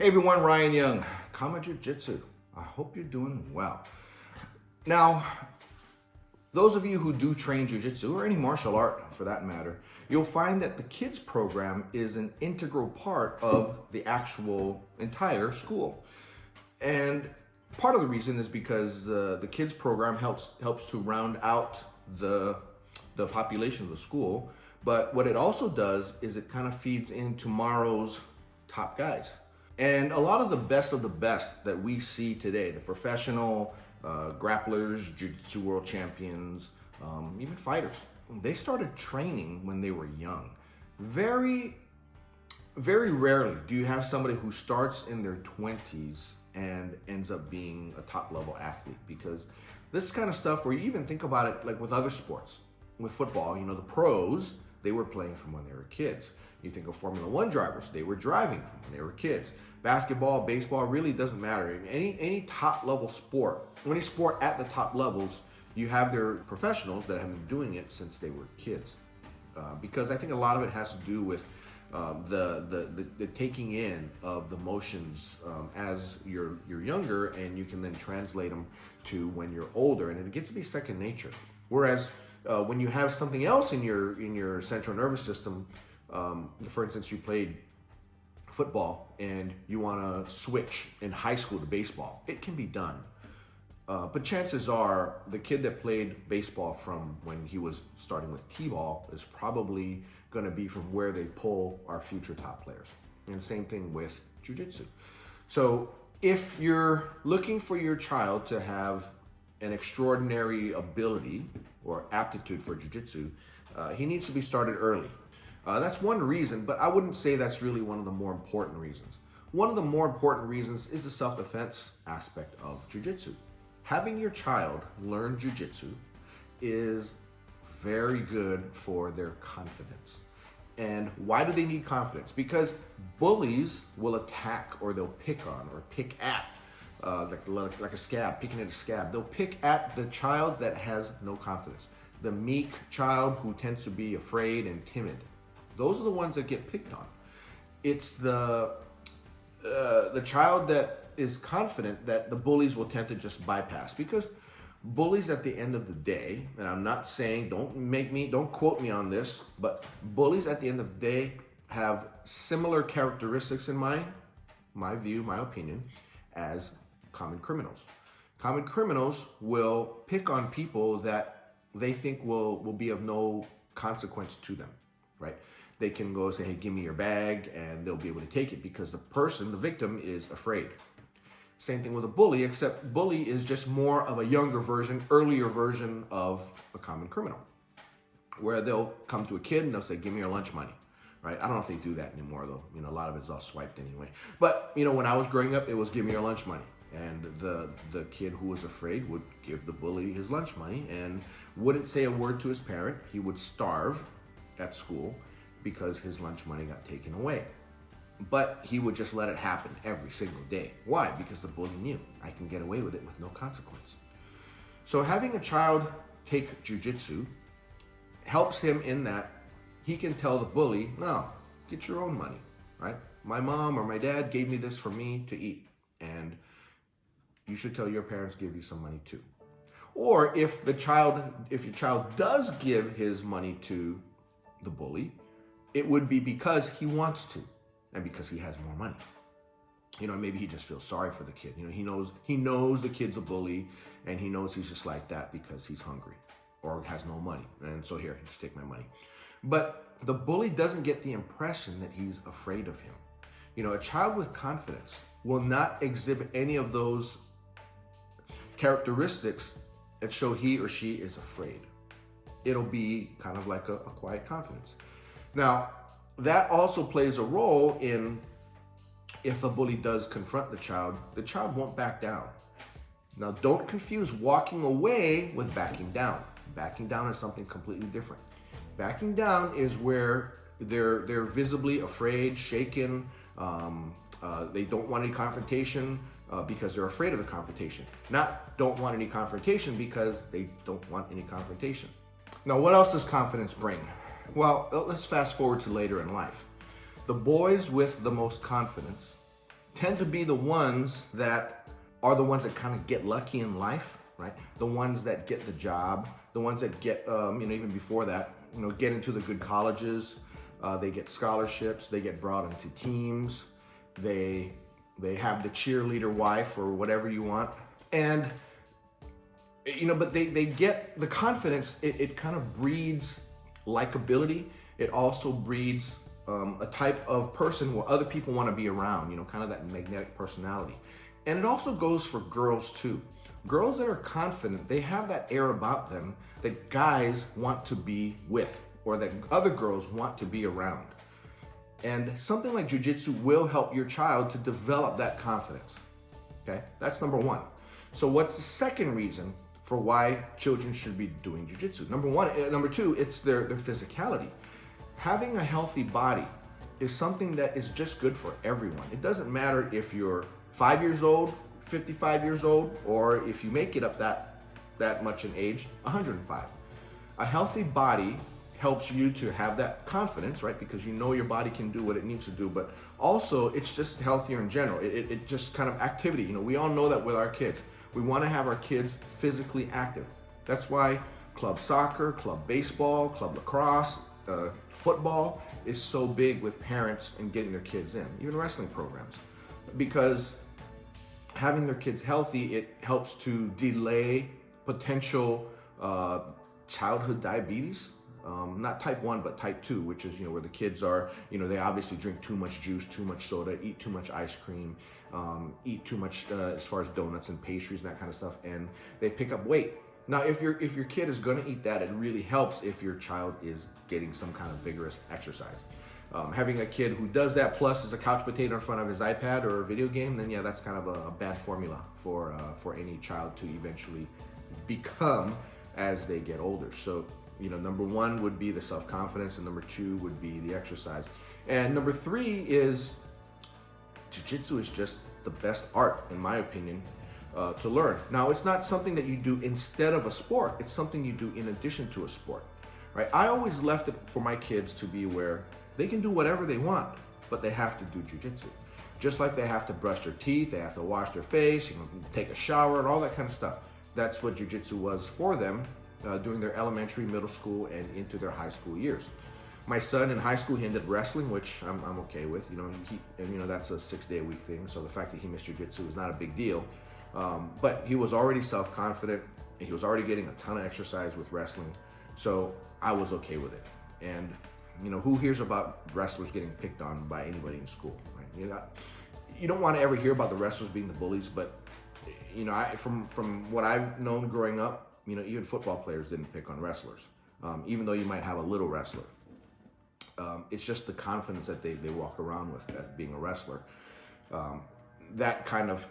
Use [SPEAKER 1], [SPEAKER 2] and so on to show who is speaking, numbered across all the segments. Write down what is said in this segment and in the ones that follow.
[SPEAKER 1] Hey everyone, Ryan Young, KAATARO Jiu-Jitsu. I hope you're doing well. Now, those of you who do train Jiu-Jitsu, or any martial art for that matter, you'll find that the kids program is an integral part of the actual entire school. And part of the reason is because the kids program helps to round out the population of the school. But what it also does is it kind of feeds in tomorrow's top guys. And a lot of the best that we see today, the professional grapplers, Jiu-Jitsu world champions, even fighters, they started training when they were young. Very, very rarely do you have somebody who starts in their 20s and ends up being a top level athlete, because this kind of stuff, where you even think about it like with other sports, with football, you know, the pros, they were playing from when they were kids. You think of Formula One drivers, they were driving from when they were kids. Basketball, baseball, really doesn't matter. Any top level sport, any sport at the top levels, you have their professionals that have been doing it since they were kids. Because I think a lot of it has to do with the taking in of the motions as you're younger, and you can then translate them to when you're older, and it gets to be second nature. Whereas when you have something else in your central nervous system, for instance, you played football and you want to switch in high school to baseball, it can be done. But chances are the kid that played baseball from when he was starting with t-ball is probably going to be from where they pull our future top players. And same thing with jiu-jitsu. So if you're looking for your child to have an extraordinary ability or aptitude for jiu-jitsu, he needs to be started early. That's one reason, but I wouldn't say that's really one of the more important reasons. One of the more important reasons is the self-defense aspect of jiu-jitsu. Having your child learn jiu-jitsu is very good for their confidence. And why do they need confidence? Because bullies will attack, or they'll pick on or pick at, like a scab, picking at a scab. They'll pick at the child that has no confidence. The meek child who tends to be afraid and timid. Those are the ones that get picked on. It's the child that is confident that the bullies will tend to just bypass, because bullies at the end of the day, and I'm not saying, don't quote me on this, but bullies at the end of the day have similar characteristics in my view, my opinion, as common criminals. Common criminals will pick on people that they think will be of no consequence to them, right? They can go say, hey, give me your bag, and they'll be able to take it because the person, the victim, is afraid. Same thing with a bully, except bully is just more of a younger version, earlier version of a common criminal, where they'll come to a kid and they'll say, give me your lunch money, right? I don't know if they do that anymore, though. You know, a lot of it's all swiped anyway. But, you know, when I was growing up, it was give me your lunch money. And the kid who was afraid would give the bully his lunch money and wouldn't say a word to his parent. He would starve at school because his lunch money got taken away. But he would just let it happen every single day. Why? Because the bully knew, I can get away with it with no consequence. So having a child take jiu-jitsu helps him in that he can tell the bully, no, get your own money, right? My mom or my dad gave me this for me to eat, and you should tell your parents give you some money too. Or if your child does give his money to the bully, it would be because he wants to, and because he has more money. You know, maybe he just feels sorry for the kid. You know, he knows the kid's a bully, and he knows he's just like that because he's hungry or has no money. And so here, just take my money. But the bully doesn't get the impression that he's afraid of him. You know, a child with confidence will not exhibit any of those characteristics that show he or she is afraid. It'll be kind of like a quiet confidence. Now, that also plays a role in, if a bully does confront the child won't back down. Now, don't confuse walking away with backing down. Backing down is something completely different. Backing down is where they're visibly afraid, shaken. They don't want any confrontation because they're afraid of the confrontation. Not don't want any confrontation because they don't want any confrontation. Now, what else does confidence bring? Well, let's fast forward to later in life. The boys with the most confidence tend to be the ones that are the ones that kind of get lucky in life, right? The ones that get the job, the ones that get, even before that, get into the good colleges. They get scholarships. They get brought into teams. They have the cheerleader wife or whatever you want. And, but they get the confidence. It kind of breeds likability. It also breeds a type of person where other people want to be around, kind of that magnetic personality. And it also goes for girls too. Girls that are confident, they have that air about them that guys want to be with, or that other girls want to be around. And something like jiu-jitsu will help your child to develop that confidence. Okay, that's number one. So what's the second reason for why children should be doing jiu-jitsu? Number two, it's their physicality. Having a healthy body is something that is just good for everyone. It doesn't matter if you're 5 years old, 55 years old, or if you make it up that much in age, 105. A healthy body helps you to have that confidence, right? Because your body can do what it needs to do, but also it's just healthier in general. It just kind of activity. We all know that with our kids. We want to have our kids physically active. That's why club soccer, club baseball, club lacrosse, football is so big with parents and getting their kids in, even wrestling programs. Because having their kids healthy, it helps to delay potential childhood diabetes. Not type 1, but type 2, which is, where the kids are, they obviously drink too much juice, too much soda, eat too much ice cream, eat too much as far as donuts and pastries and that kind of stuff, and they pick up weight. Now, if your kid is going to eat that, it really helps if your child is getting some kind of vigorous exercise. Having a kid who does that plus is a couch potato in front of his iPad or a video game, then yeah, that's kind of a bad formula for any child to eventually become as they get older. So, number one would be the self-confidence, and number two would be the exercise. And number three is jiu-jitsu is just the best art, in my opinion, to learn. Now, it's not something that you do instead of a sport. It's something you do in addition to a sport, right? I always left it for my kids to be where they can do whatever they want, but they have to do jiu-jitsu. Just like they have to brush their teeth, they have to wash their face, take a shower and all that kind of stuff. That's what jiu-jitsu was for them during their elementary, middle school, and into their high school years. My son in high school, he ended wrestling, which I'm okay with. That's a 6-day-a-week thing. So the fact that he missed jiu-jitsu is not a big deal. But he was already self-confident. And he was already getting a ton of exercise with wrestling. So I was okay with it. And who hears about wrestlers getting picked on by anybody in school, right? You don't want to ever hear about the wrestlers being the bullies, but from what I've known growing up, even football players didn't pick on wrestlers, even though you might have a little wrestler. It's just the confidence that they walk around with as being a wrestler. That kind of,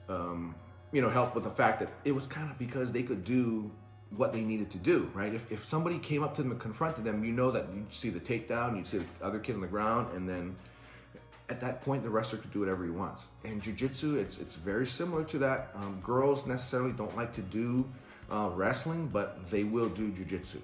[SPEAKER 1] helped with the fact that it was kind of because they could do what they needed to do, right? If somebody came up to them and confronted them, that you'd see the takedown, you'd see the other kid on the ground, and then at that point, the wrestler could do whatever he wants. And jiu-jitsu, it's very similar to that. Girls necessarily don't like to do wrestling, but they will do jiu-jitsu.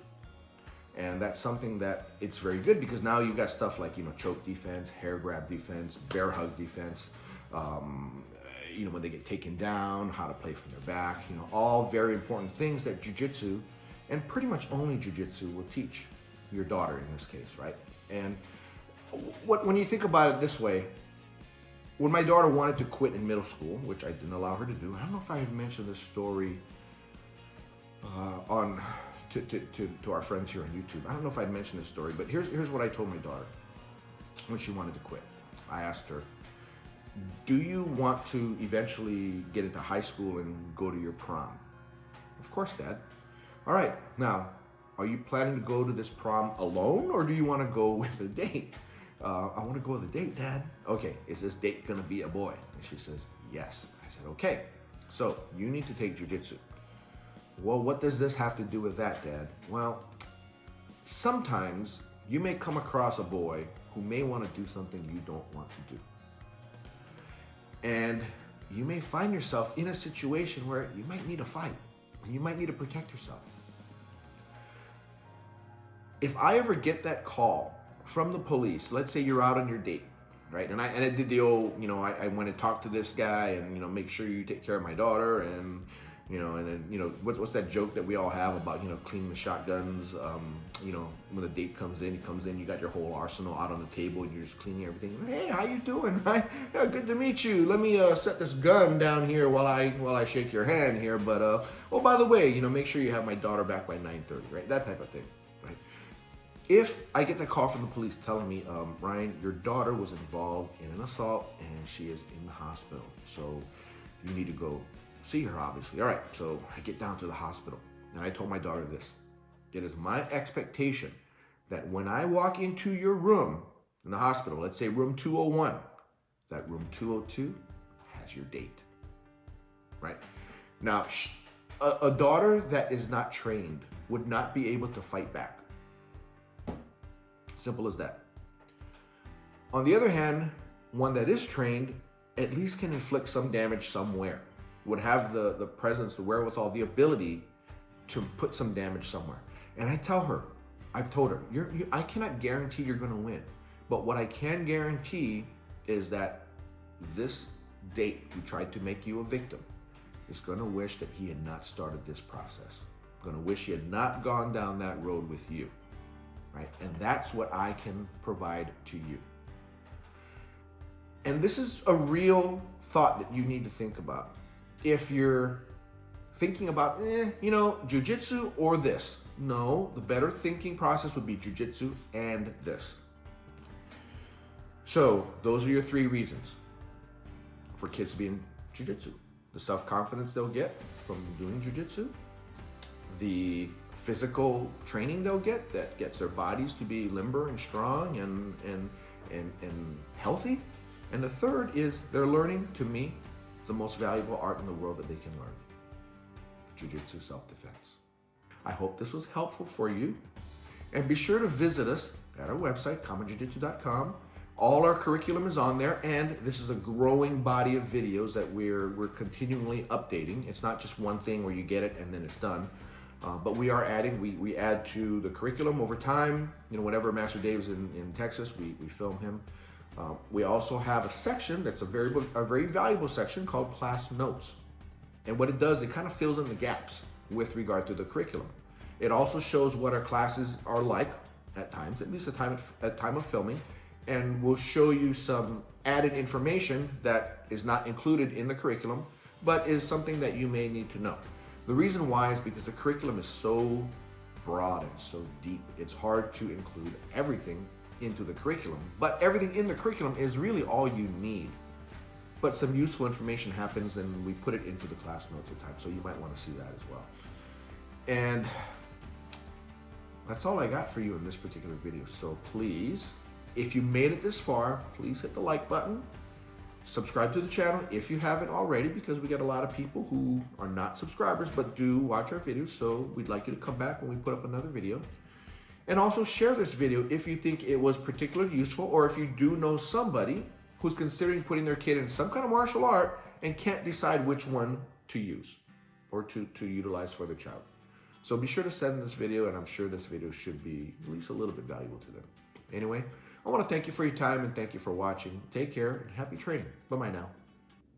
[SPEAKER 1] And that's something that it's very good because now you've got stuff like, choke defense, hair grab defense, bear hug defense, when they get taken down, how to play from their back, all very important things that jiu-jitsu, and pretty much only jiu-jitsu, will teach your daughter in this case, right? And when you think about it this way, when my daughter wanted to quit in middle school, which I didn't allow her to do, I don't know if I had mentioned this story to our friends here on YouTube. I don't know if I'd mentioned this story, but here's what I told my daughter when she wanted to quit. I asked her, do you want to eventually get into high school and go to your prom? Of course, Dad. All right, now, are you planning to go to this prom alone, or do you want to go with a date? I want to go with a date, Dad. Okay, is this date going to be a boy? And she says, yes. I said, okay, so you need to take jiu-jitsu. Well, what does this have to do with that, Dad? Well, sometimes you may come across a boy who may want to do something you don't want to do. And you may find yourself in a situation where you might need a fight, and you might need to protect yourself. If I ever get that call from the police, let's say you're out on your date, right? And I did the old, I went and talked to this guy and, make sure you take care of my daughter and, and then, what's that joke that we all have about, cleaning the shotguns, when the date comes in, you got your whole arsenal out on the table and you're just cleaning everything. Hey, how you doing? Hi, yeah, good to meet you. Let me set this gun down here while I shake your hand here. But, oh, by the way, make sure you have my daughter back by 9:30, right? That type of thing, right? If I get the call from the police telling me, Ryan, your daughter was involved in an assault and she is in the hospital, so you need to go see her, obviously. All right, so I get down to the hospital and I told my daughter this. It is my expectation that when I walk into your room in the hospital, let's say room 201, that room 202 has your date, right? Now, a daughter that is not trained would not be able to fight back. Simple as that. On the other hand, one that is trained at least can inflict some damage somewhere, would have the presence, the wherewithal, the ability to put some damage somewhere. And I've told her, I cannot guarantee you're gonna win, but what I can guarantee is that this date who tried to make you a victim is gonna wish that he had not started this process, gonna wish he had not gone down that road with you. Right? And that's what I can provide to you. And this is a real thought that you need to think about. If you're thinking about, Jiu-Jitsu or this. No, the better thinking process would be Jiu-Jitsu and this. So those are your 3 reasons for kids to be in Jiu-Jitsu. The self-confidence they'll get from doing Jiu-Jitsu, the physical training they'll get that gets their bodies to be limber and strong and healthy. And the third is they're learning, to me, the most valuable art in the world that they can learn. Jiu-Jitsu self-defense. I hope this was helpful for you. And be sure to visit us at our website, KAATARO.com. All our curriculum is on there, and this is a growing body of videos that we're continually updating. It's not just one thing where you get it and then it's done. But we are adding, we add to the curriculum over time. Whenever Master Dave is in Texas, we film him. We also have a section that's a very valuable section called Class Notes. And what it does, it kind of fills in the gaps with regard to the curriculum. It also shows what our classes are like at times, at least at time of filming, and we'll show you some added information that is not included in the curriculum, but is something that you may need to know. The reason why is because the curriculum is so broad and so deep. It's hard to include everything into the curriculum, but everything in the curriculum is really all you need. But some useful information happens and we put it into the class notes at times, so you might want to see that as well. And that's all I got for you in this particular video. So please, if you made it this far, please hit the like button. Subscribe to the channel if you haven't already, because we get a lot of people who are not subscribers but do watch our videos, so we'd like you to come back when we put up another video. And also share this video if you think it was particularly useful, or if you do know somebody who's considering putting their kid in some kind of martial art and can't decide which one to use or to utilize for their child. So be sure to send this video, and I'm sure this video should be at least a little bit valuable to them. Anyway, I want to thank you for your time and thank you for watching. Take care and happy training. Bye-bye now.